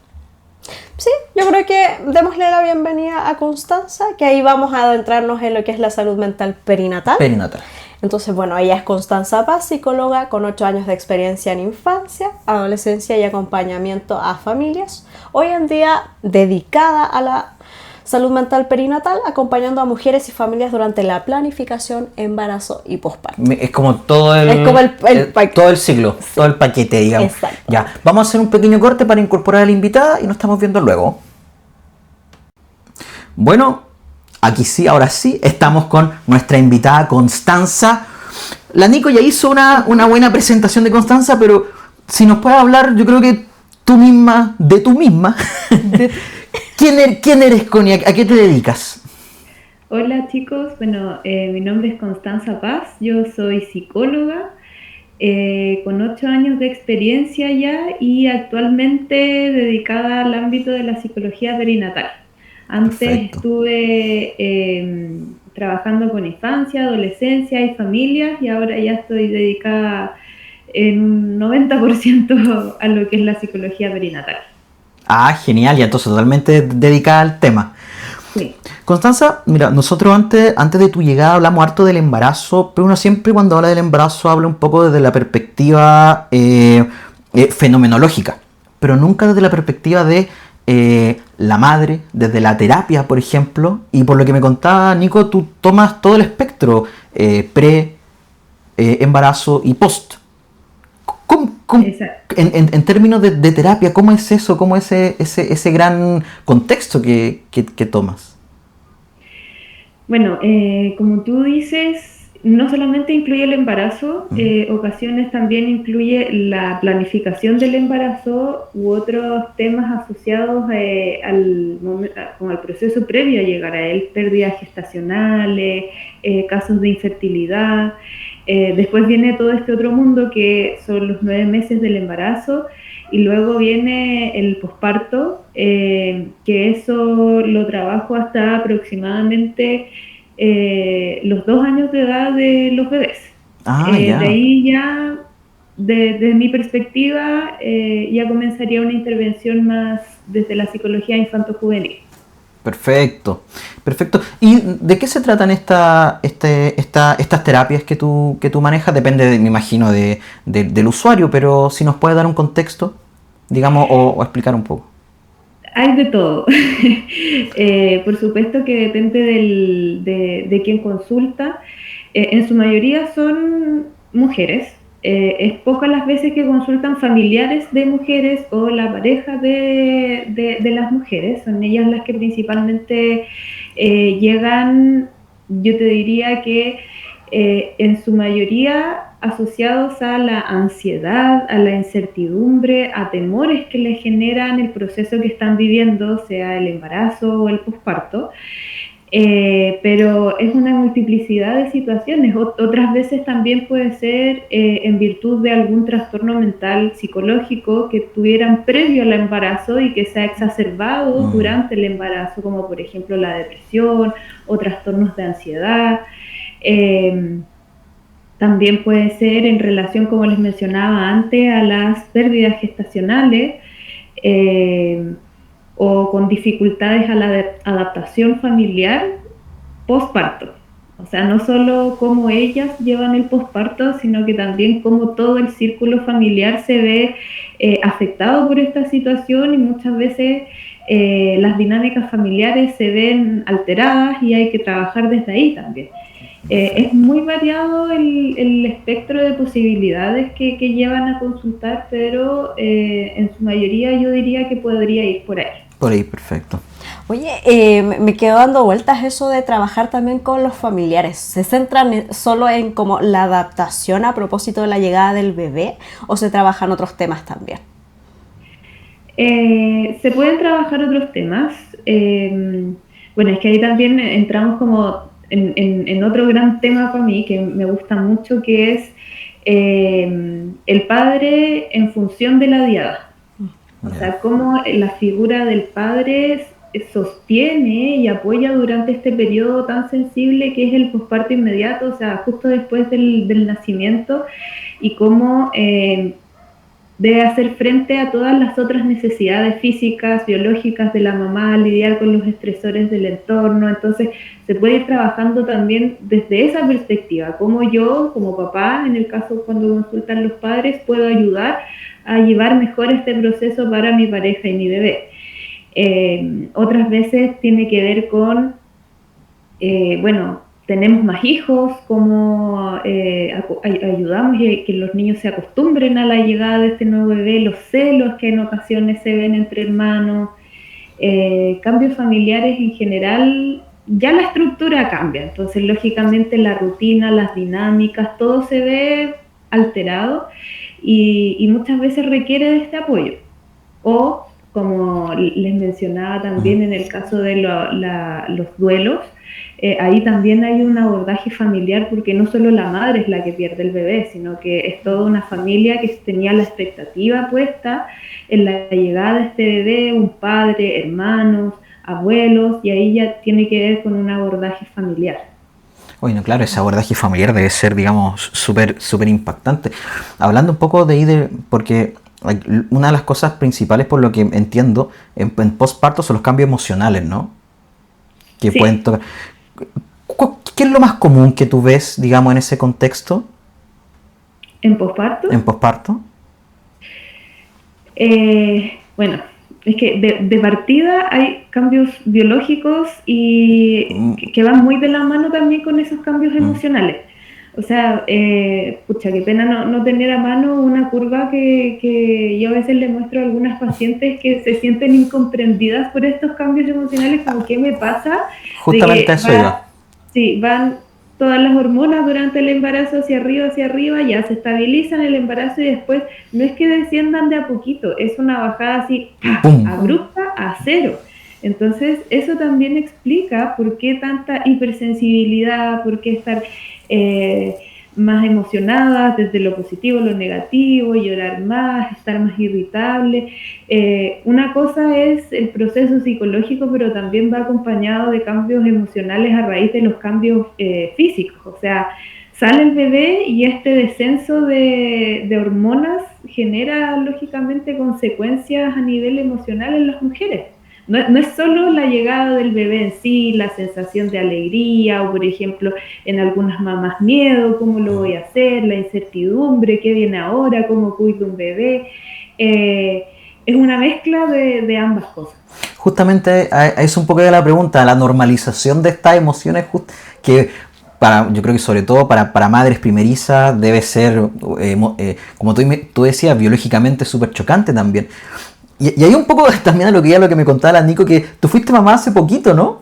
Sí, yo creo que démosle la bienvenida a Constanza, que ahí vamos a adentrarnos en lo que es la salud mental perinatal. Entonces, bueno, ella es Constanza Paz, psicóloga con 8 años de experiencia en infancia, adolescencia y acompañamiento a familias. Hoy en día dedicada a la salud mental perinatal, acompañando a mujeres y familias durante la planificación, embarazo y posparto. Es como todo el ciclo, sí. Todo el paquete, digamos. Exacto. Ya, vamos a hacer un pequeño corte para incorporar a la invitada y nos estamos viendo luego. Bueno, aquí sí, ahora sí, estamos con nuestra invitada Constanza. La Nico ya hizo una buena presentación de Constanza, pero si nos puedes hablar, yo creo que tú misma. ¿Quién eres, Connie? ¿A qué te dedicas? Hola chicos, bueno, mi nombre es Constanza Paz, yo soy psicóloga con 8 años de experiencia ya y actualmente dedicada al ámbito de la psicología perinatal. Antes Perfecto. Estuve trabajando con infancia, adolescencia y familias y ahora ya estoy dedicada en un 90% a lo que es la psicología perinatal. Ah, genial, ya entonces totalmente dedicada al tema. Sí. Constanza, mira, nosotros antes de tu llegada hablamos harto del embarazo, pero uno siempre cuando habla del embarazo habla un poco desde la perspectiva fenomenológica, pero nunca desde la perspectiva de la madre, desde la terapia, por ejemplo, y por lo que me contaba Nico, tú tomas todo el espectro embarazo y post. En términos de terapia, ¿cómo es eso? ¿Cómo es ese gran contexto que tomas? Bueno, como tú dices, no solamente incluye el embarazo, ocasiones también incluye la planificación del embarazo u otros temas asociados al proceso previo a llegar a él, pérdidas gestacionales, casos de infertilidad. Después viene todo este otro mundo que son los 9 meses del embarazo y luego viene el posparto, que eso lo trabajo hasta aproximadamente los 2 años de edad de los bebés. De ahí ya, desde mi perspectiva, ya comenzaría una intervención más desde la psicología infanto-juvenil. Perfecto. ¿Y de qué se tratan estas terapias que tú manejas? Depende, me imagino, del usuario, pero si nos puedes dar un contexto, digamos, o explicar un poco. Hay de todo. Por supuesto que depende de quién consulta. En su mayoría son mujeres. Es pocas las veces que consultan familiares de mujeres o la pareja de las mujeres. Son ellas las que principalmente llegan, yo te diría que en su mayoría asociados a la ansiedad, a la incertidumbre, a temores que les generan el proceso que están viviendo, sea el embarazo o el posparto. Pero es una multiplicidad de situaciones. Otras veces también puede ser en virtud de algún trastorno mental psicológico que tuvieran previo al embarazo y que se ha exacerbado durante el embarazo, como por ejemplo la depresión o trastornos de ansiedad. También puede ser en relación, como les mencionaba antes, a las pérdidas gestacionales, o con dificultades a la adaptación familiar posparto. O sea, no solo cómo ellas llevan el posparto, sino que también cómo todo el círculo familiar se ve afectado por esta situación y muchas veces las dinámicas familiares se ven alteradas y hay que trabajar desde ahí también. Es muy variado el espectro de posibilidades que llevan a consultar, pero en su mayoría yo diría que podría ir por ahí. Por ahí, perfecto. Oye, me quedo dando vueltas eso de trabajar también con los familiares. ¿Se centran solo en como la adaptación a propósito de la llegada del bebé o se trabajan otros temas también? Se pueden trabajar otros temas. Bueno, es que ahí también entramos como en otro gran tema para mí que me gusta mucho, que es el padre en función de la diada. O sea, cómo la figura del padre sostiene y apoya durante este periodo tan sensible que es el posparto inmediato, o sea, justo después del nacimiento, y cómo debe hacer frente a todas las otras necesidades físicas, biológicas de la mamá, lidiar con los estresores del entorno. Entonces se puede ir trabajando también desde esa perspectiva, cómo yo como papá, en el caso cuando consultan los padres, puedo ayudar a llevar mejor este proceso para mi pareja y mi bebé. Otras veces tiene que ver con, tenemos más hijos, cómo ayudamos a que los niños se acostumbren a la llegada de este nuevo bebé, los celos que en ocasiones se ven entre hermanos, cambios familiares en general. Ya la estructura cambia, entonces lógicamente la rutina, las dinámicas, todo se ve alterado y muchas veces requiere de este apoyo. O, como les mencionaba también en el caso de los duelos, ahí también hay un abordaje familiar, porque no solo la madre es la que pierde el bebé, sino que es toda una familia que tenía la expectativa puesta en la llegada de este bebé, un padre, hermanos, abuelos, y ahí ya tiene que ver con un abordaje familiar. Bueno, claro, ese abordaje familiar debe ser, digamos, súper impactante. Hablando un poco de ahí, porque una de las cosas principales, por lo que entiendo, en postparto son los cambios emocionales, ¿no? Que sí. Pueden tocar. ¿Qué es lo más común que tú ves, digamos, en ese contexto? ¿En postparto? En postparto. Bueno, es que de partida hay cambios biológicos y que van muy de la mano también con esos cambios emocionales. O sea, pucha, qué pena no tener a mano una curva que yo a veces le muestro a algunas pacientes que se sienten incomprendidas por estos cambios emocionales, como ¿qué me pasa? Justamente eso iba. Sí, van todas las hormonas durante el embarazo hacia arriba, ya se estabilizan el embarazo y después no es que desciendan de a poquito, es una bajada así abrupta a cero. Entonces, eso también explica por qué tanta hipersensibilidad, por qué estar más emocionadas desde lo positivo, lo negativo, llorar más, estar más irritable. Una cosa es el proceso psicológico, pero también va acompañado de cambios emocionales a raíz de los cambios físicos. O sea, sale el bebé y este descenso de hormonas genera lógicamente consecuencias a nivel emocional en las mujeres. No es solo la llegada del bebé en sí, la sensación de alegría, o por ejemplo, en algunas mamás miedo, ¿cómo lo voy a hacer? La incertidumbre, ¿qué viene ahora? ¿Cómo cuido un bebé? Es una mezcla de ambas cosas. Justamente es un poco de la pregunta, la normalización de estas emociones que yo creo que sobre todo para madres primerizas debe ser, como tú decías, biológicamente súper chocante también. Y hay un poco también a lo que me contaba la Nico, que tú fuiste mamá hace poquito, ¿no?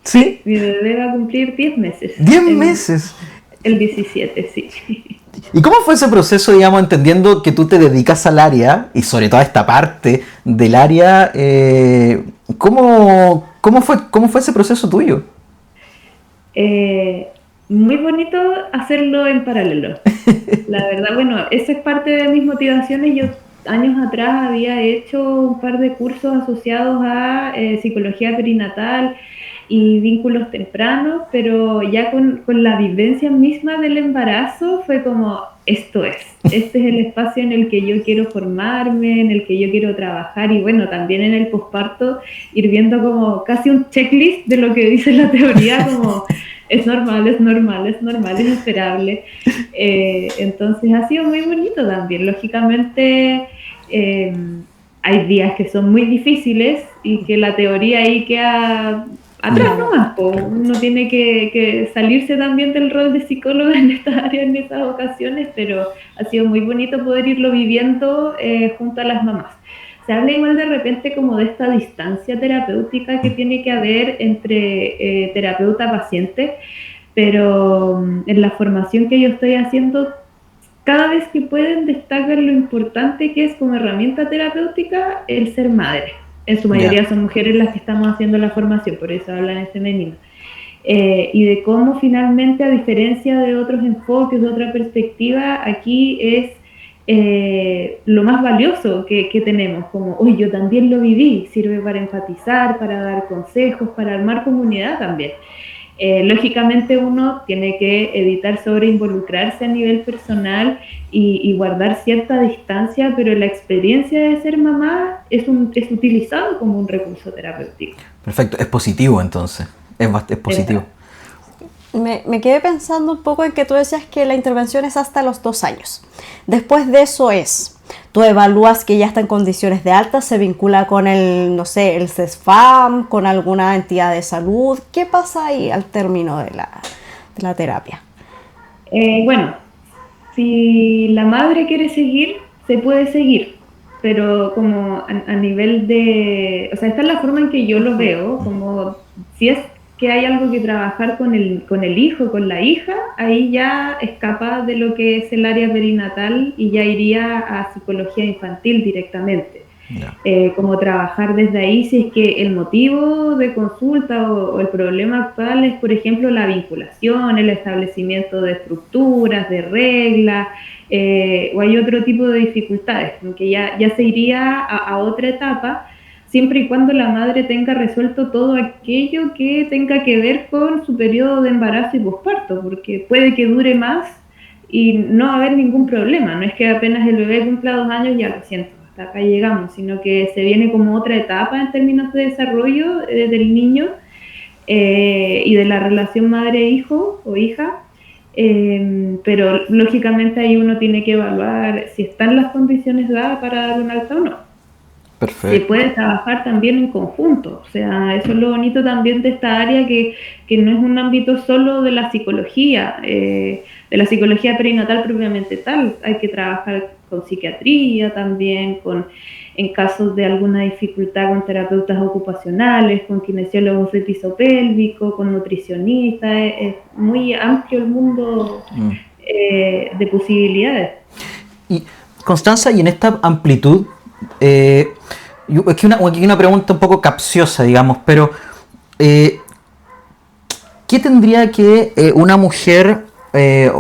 Sí, mi bebé va a cumplir 10 meses. 10 meses. El 17, sí. ¿Y cómo fue ese proceso, digamos, entendiendo que tú te dedicas al área, y sobre todo a esta parte del área, ¿cómo fue ese proceso tuyo? Muy bonito hacerlo en paralelo. La verdad, bueno, esa es parte de mis motivaciones. Yo años atrás había hecho un par de cursos asociados a psicología perinatal y vínculos tempranos, pero ya con la vivencia misma del embarazo fue como, este es el espacio en el que yo quiero formarme, en el que yo quiero trabajar, y bueno, también en el posparto ir viendo como casi un checklist de lo que dice la teoría, como es normal, es esperable. Entonces ha sido muy bonito también. Lógicamente hay días que son muy difíciles y que la teoría ahí queda atrás nomás, uno tiene que salirse también del rol de psicóloga en estas áreas, en estas ocasiones, pero ha sido muy bonito poder irlo viviendo junto a las mamás. Se habla igual de repente como de esta distancia terapéutica que tiene que haber entre terapeuta-paciente, pero en la formación que yo estoy haciendo, cada vez que pueden destacan lo importante que es como herramienta terapéutica el ser madre. En su mayoría son mujeres las que estamos haciendo la formación, por eso hablan en femenino. Y de cómo finalmente, a diferencia de otros enfoques, de otra perspectiva, aquí es lo más valioso que tenemos, como, uy, yo también lo viví, sirve para empatizar, para dar consejos, para armar comunidad también. Lógicamente uno tiene que evitar sobreinvolucrarse a nivel personal y guardar cierta distancia, pero la experiencia de ser mamá es utilizado como un recurso terapéutico. Perfecto, es positivo entonces, es positivo. Me quedé pensando un poco en que tú decías que la intervención es hasta los 2 años. Después de eso tú evalúas que ya está en condiciones de alta, se vincula con el CESFAM, con alguna entidad de salud. ¿Qué pasa ahí al término de la terapia? Bueno, si la madre quiere seguir, se puede seguir, pero como a nivel de... O sea, esta es la forma en que yo lo veo, como si es que hay algo que trabajar con el hijo, con la hija, ahí ya escapa de lo que es el área perinatal y ya iría a psicología infantil directamente. Como trabajar desde ahí si es que el motivo de consulta o el problema actual es, por ejemplo, la vinculación, el establecimiento de estructuras, de reglas, o hay otro tipo de dificultades, que ya se iría a otra etapa, siempre y cuando la madre tenga resuelto todo aquello que tenga que ver con su periodo de embarazo y posparto, porque puede que dure más y no haber ningún problema. No es que apenas el bebé cumpla 2 años ya lo siento, hasta acá llegamos, sino que se viene como otra etapa en términos de desarrollo del niño y de la relación madre-hijo o hija. Pero lógicamente ahí uno tiene que evaluar si están las condiciones dadas para dar un alta o no. Perfecto. Se puede trabajar también en conjunto, o sea, eso es lo bonito también de esta área, que no es un ámbito solo de la psicología perinatal propiamente tal, hay que trabajar con psiquiatría también, en casos de alguna dificultad con terapeutas ocupacionales, con kinesiólogos de piso pélvico, con nutricionistas, es muy amplio el mundo de posibilidades. Y Constanza, y en esta amplitud, aquí una pregunta un poco capciosa, digamos, pero ¿qué tendría que una mujer qué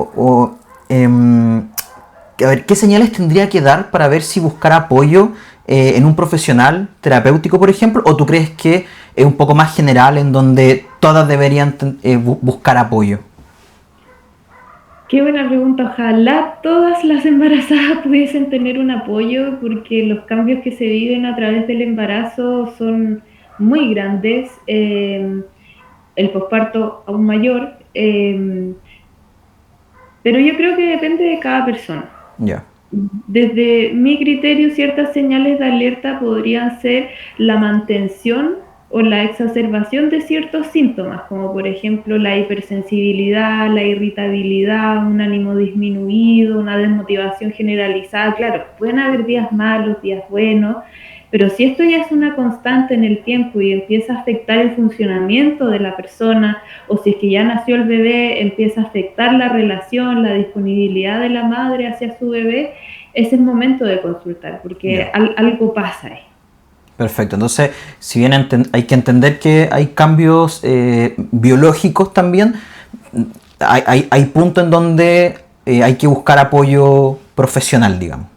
señales tendría que dar para ver si buscar apoyo en un profesional terapéutico, por ejemplo? ¿O tú crees que es un poco más general en donde todas deberían buscar apoyo? Qué buena pregunta. Ojalá todas las embarazadas pudiesen tener un apoyo, porque los cambios que se viven a través del embarazo son muy grandes, el posparto aún mayor, pero yo creo que depende de cada persona. Desde mi criterio, ciertas señales de alerta podrían ser la mantención o la exacerbación de ciertos síntomas, como por ejemplo la hipersensibilidad, la irritabilidad, un ánimo disminuido, una desmotivación generalizada. Claro, pueden haber días malos, días buenos, pero si esto ya es una constante en el tiempo y empieza a afectar el funcionamiento de la persona, o si es que ya nació el bebé, empieza a afectar la relación, la disponibilidad de la madre hacia su bebé, es el momento de consultar, porque algo pasa ahí. Perfecto, entonces si bien hay que entender que hay cambios biológicos también, hay puntos en donde hay que buscar apoyo profesional, digamos.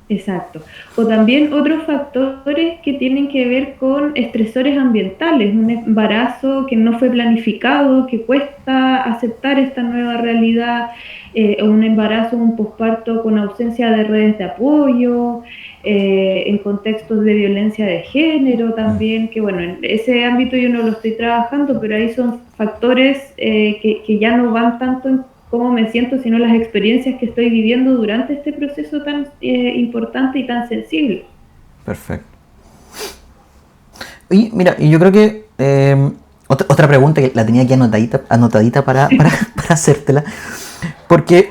Exacto. O también otros factores que tienen que ver con estresores ambientales, un embarazo que no fue planificado, que cuesta aceptar esta nueva realidad, o un embarazo, un posparto con ausencia de redes de apoyo, en contextos de violencia de género también, que bueno, en ese ámbito yo no lo estoy trabajando, pero ahí son factores que ya no van tanto en cómo me siento, sino las experiencias que estoy viviendo durante este proceso tan importante y tan sensible. Perfecto. Y mira, yo creo que otra pregunta que la tenía aquí anotadita para hacértela, porque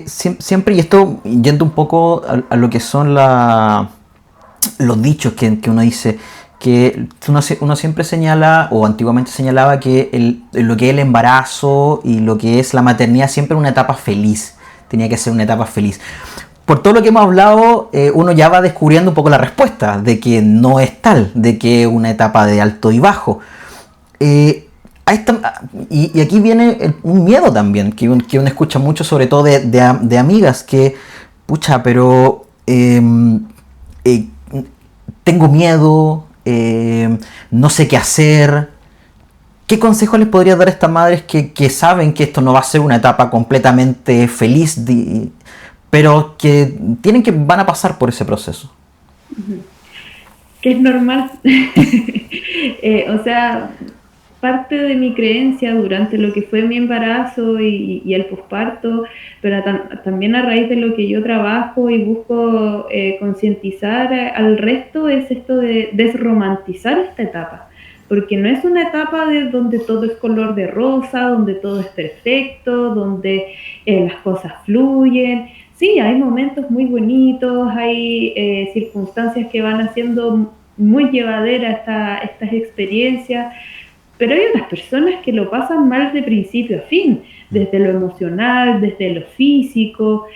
siempre, y esto yendo un poco a lo que son los dichos que uno dice, que uno siempre señala, o antiguamente señalaba, que lo que es el embarazo y lo que es la maternidad siempre es una etapa feliz, tenía que ser una etapa feliz. Por todo lo que hemos hablado, uno ya va descubriendo un poco la respuesta, de que no es tal, de que es una etapa de alto y bajo. Y aquí viene un miedo también, que uno escucha mucho, sobre todo de amigas, que pucha, pero tengo miedo, no sé qué hacer. ¿Qué consejo les podría dar a estas madres que saben que esto no va a ser una etapa completamente feliz, pero que van a pasar por ese proceso? Que es normal. O sea, parte de mi creencia durante lo que fue mi embarazo y el posparto, pero también a raíz de lo que yo trabajo y busco concientizar al resto, es esto de desromantizar esta etapa. Porque no es una etapa donde todo es color de rosa, donde todo es perfecto, donde las cosas fluyen. Sí, hay momentos muy bonitos, hay circunstancias que van haciendo muy llevaderas estas experiencias, pero hay otras personas que lo pasan mal de principio a fin, desde lo emocional, desde lo físico,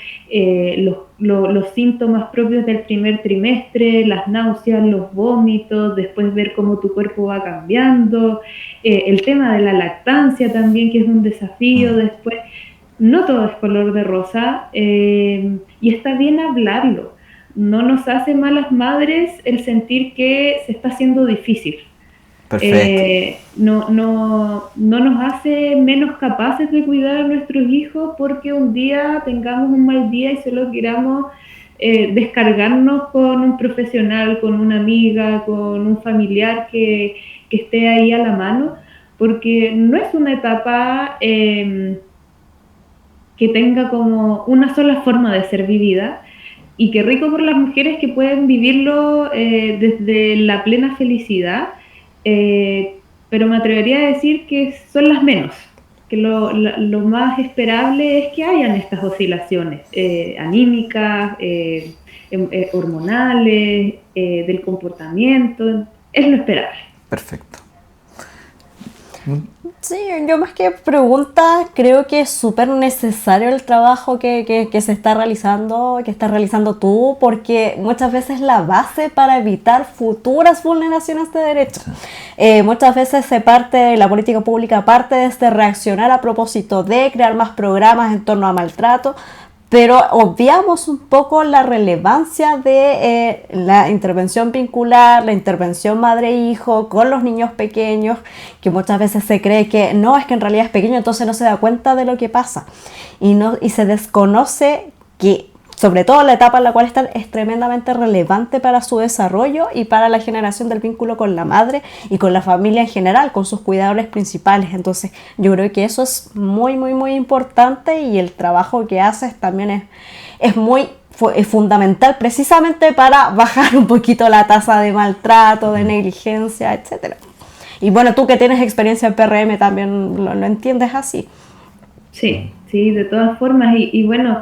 los síntomas propios del primer trimestre, las náuseas, los vómitos, después ver cómo tu cuerpo va cambiando, el tema de la lactancia también, que es un desafío después. No todo es color de rosa, y está bien hablarlo. No nos hace malas madres el sentir que se está haciendo difícil. No nos hace menos capaces de cuidar a nuestros hijos porque un día tengamos un mal día y solo queramos descargarnos con un profesional, con una amiga, con un familiar que esté ahí a la mano, porque no es una etapa que tenga como una sola forma de ser vivida, y qué rico por las mujeres que pueden vivirlo desde la plena felicidad. Pero me atrevería a decir que son las menos, que lo más esperable es que hayan estas oscilaciones anímicas, hormonales, del comportamiento, es lo esperable. Perfecto. Sí, yo más que pregunta, creo que es súper necesario el trabajo que se está realizando, que estás realizando tú, porque muchas veces la base para evitar futuras vulneraciones de derechos. Muchas veces la política pública parte de reaccionar a propósito de crear más programas en torno a maltrato, pero obviamos un poco la relevancia de la intervención vincular, la intervención madre-hijo con los niños pequeños, que muchas veces se cree que no, es que en realidad es pequeño, entonces no se da cuenta de lo que pasa. Y se desconoce que, sobre todo la etapa en la cual están, es tremendamente relevante para su desarrollo y para la generación del vínculo con la madre y con la familia en general, con sus cuidadores principales. Entonces yo creo que eso es muy, muy, muy importante, y el trabajo que haces también es fundamental precisamente para bajar un poquito la tasa de maltrato, de negligencia, etc. Y bueno, tú que tienes experiencia en PRM también lo entiendes así. Sí, de todas formas, y bueno,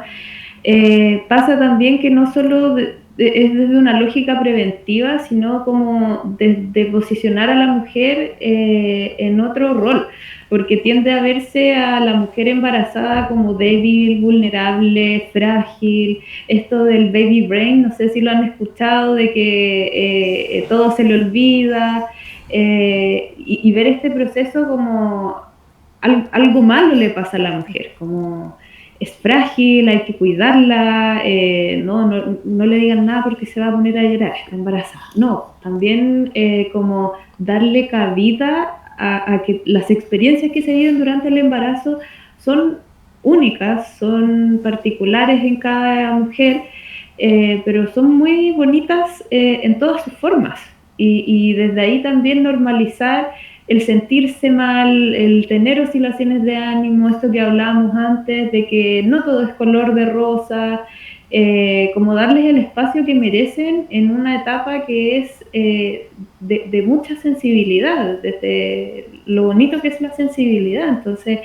pasa también que no solo es desde una lógica preventiva, sino como de posicionar a la mujer en otro rol, porque tiende a verse a la mujer embarazada como débil, vulnerable, frágil, esto del baby brain, no sé si lo han escuchado, de que todo se le olvida, y ver este proceso como algo malo le pasa a la mujer, como es frágil, hay que cuidarla, no le digan nada porque se va a poner a llorar, está embarazada. No, también como darle cabida a que las experiencias que se viven durante el embarazo son únicas, son particulares en cada mujer, pero son muy bonitas en todas sus formas. Y desde ahí también normalizar el sentirse mal, el tener oscilaciones de ánimo, esto que hablábamos antes, de que no todo es color de rosa, como darles el espacio que merecen en una etapa que es de mucha sensibilidad, desde lo bonito que es la sensibilidad. Entonces,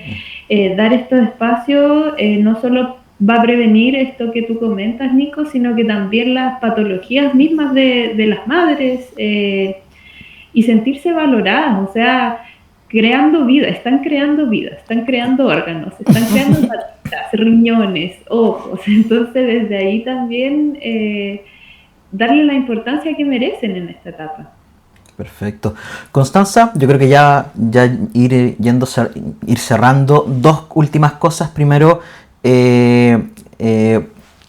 dar estos espacios no solo va a prevenir esto que tú comentas, Nico, sino que también las patologías mismas de las madres, y sentirse valoradas, o sea, creando vida, están creando órganos, están creando patitas, riñones, ojos. Entonces desde ahí también darle la importancia que merecen en esta etapa. Perfecto. Constanza, yo creo que ya ir cerrando, dos últimas cosas. Primero,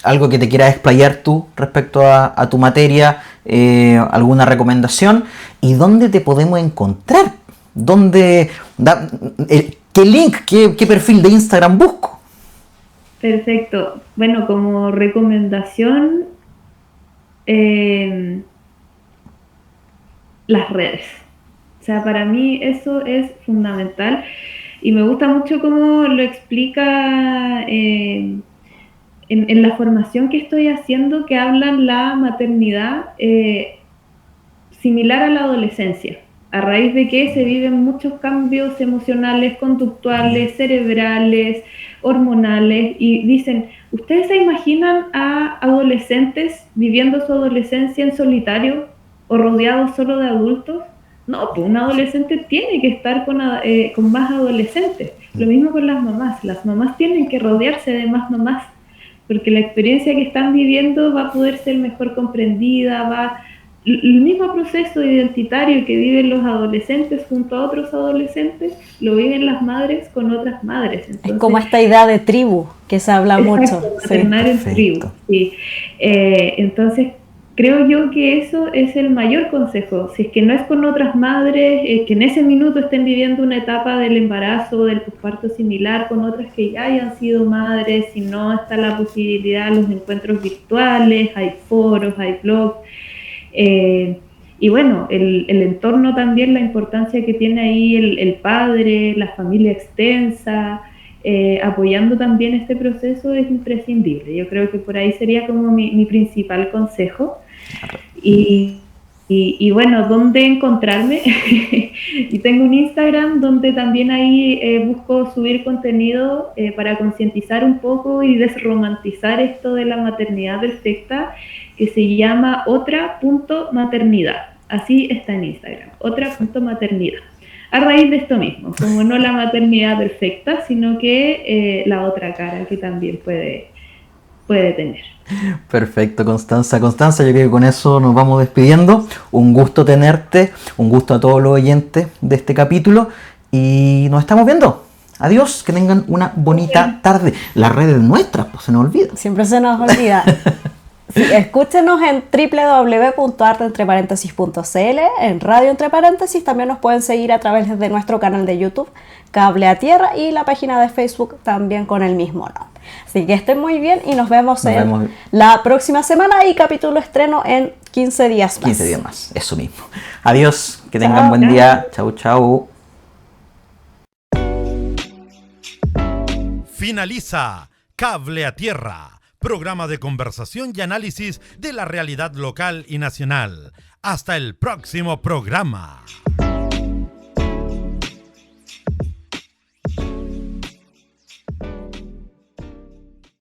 algo que te quieras explayar tú respecto a tu materia, alguna recomendación, y dónde te podemos encontrar, qué link, qué perfil de Instagram busco. Perfecto. Bueno, como recomendación, las redes. O sea, para mí eso es fundamental y me gusta mucho cómo lo explica en la formación que estoy haciendo, que hablan la maternidad similar a la adolescencia, a raíz de que se viven muchos cambios emocionales, conductuales, cerebrales, hormonales, y dicen, ¿ustedes se imaginan a adolescentes viviendo su adolescencia en solitario o rodeados solo de adultos? No, pues un adolescente tiene que estar con más adolescentes. Lo mismo con las mamás tienen que rodearse de más mamás, porque la experiencia que están viviendo va a poder ser mejor comprendida, el mismo proceso identitario que viven los adolescentes junto a otros adolescentes, lo viven las madres con otras madres. Entonces, es como esta idea de tribu, que se habla mucho. Maternar en tribu, sí. Entonces, creo yo que eso es el mayor consejo. Si es que no es con otras madres, que en ese minuto estén viviendo una etapa del embarazo, del posparto similar con otras que ya hayan sido madres, si no está la posibilidad de los encuentros virtuales, hay foros, hay blogs. Y bueno, el entorno también, la importancia que tiene ahí el padre, la familia extensa, apoyando también este proceso es imprescindible. Yo creo que por ahí sería como mi principal consejo. Y bueno, ¿dónde encontrarme? Y tengo un Instagram donde también ahí busco subir contenido para concientizar un poco y desromantizar esto de la maternidad perfecta, que se llama otra.maternidad. Así está en Instagram, otra.maternidad. A raíz de esto mismo, como no la maternidad perfecta, sino que la otra cara que también puede tener. Perfecto, Constanza. Constanza, yo creo que con eso nos vamos despidiendo. Un gusto tenerte, un gusto a todos los oyentes de este capítulo y nos estamos viendo. Adiós, que tengan una bonita tarde. Las redes nuestras, pues se nos olvida. Siempre se nos olvida. Sí, escúchenos en www.arteentreparéntesis.cl, en Radio Entre Paréntesis. También nos pueden seguir a través de nuestro canal de YouTube, Cable a Tierra, y la página de Facebook también con el mismo nombre. Así que estén muy bien y nos vemos la próxima semana y capítulo estreno en 15 días más. 15 días más, eso mismo. Adiós, que tengan buen día. Chau, chau. Finaliza Cable a Tierra, programa de conversación y análisis de la realidad local y nacional. Hasta el próximo programa.